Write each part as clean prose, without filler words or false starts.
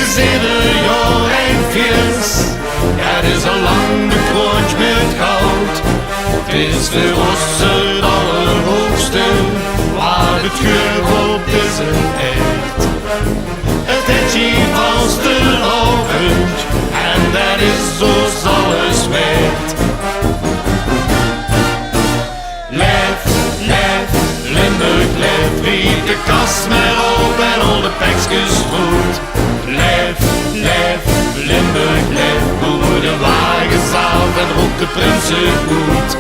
is ieder jaar een feest. Ja, het is al lang de krontje met goud. Het is de rosse het allerhoogste, waar het geur op deze echt. Het etje als de avond, en dat is zoals alles werd. Lef, lef, Limburg, lef, wie de kast maar op en al de pekjes goed. Lef, lef, Limburg, lef, hoe de wagen zaalt en roept de prinsen goed.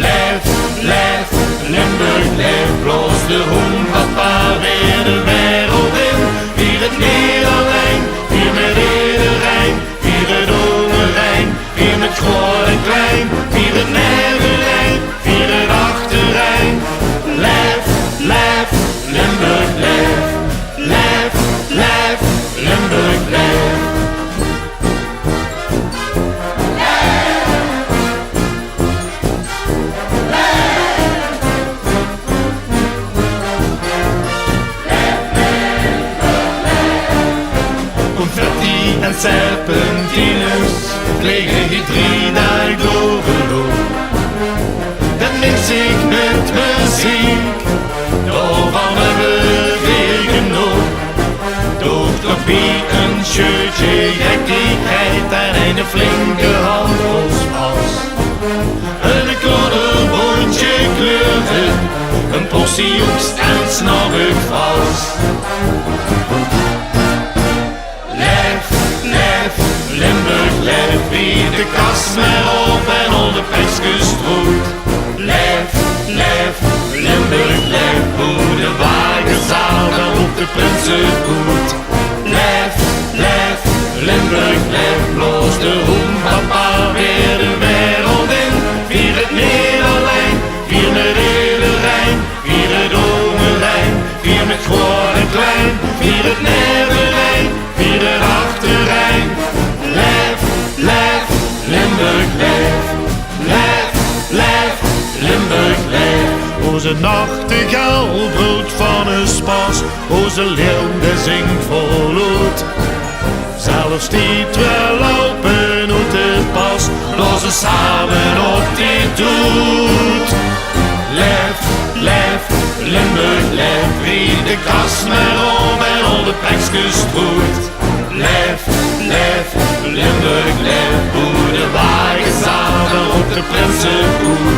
Lef, lef, Limburg, lef, bloos de hoenpapa weer de wereld in. Vier het Nederlijn, vier met iedereen, vier het Overijn, vier met groot en klein, vier het Nederlijn, vier het Achterrijn. Lef, lef, Limburg, lef, lef, lef, Limburg, lef. Confetti en serpentines vliegen hier 3 dagen door de loop. Dat mix ik met muziek, daarvan hebben we genoeg. Door kopie, een shirtje, gekkigheid en een flinke handelspas. Een kleine bondje kleuren, een portie oest en snabbig vast. Limburg, lef, wie de kast maar op en al de pekjes stroet. Lef, lef, Limburg, lef, hoe de wagen zaalt en roept de prinsen goed. Lef, lef, Limburg, lef, bloos de hoenpapa weer de wereld in. Vier het Nederlijn, vier met iedereen, vier het Overijn, vier met groot en klein, vier het Nederlijn, vier het Achterrijn. Lef, lef, Limburg, lef, lef, lef, Limburg, lef. Onze nachtegaal broedt van een spas, onze leeuw die zingt voluit. Zelfs die twee lopen uit het pas, lozen samen op die doet. Lef, lef, Limburg, lef, wie de kast maar om en al de pekjes stroeit. Lef, lef, Limburg, lef, hoe de wagen zaten op de prinsen goed.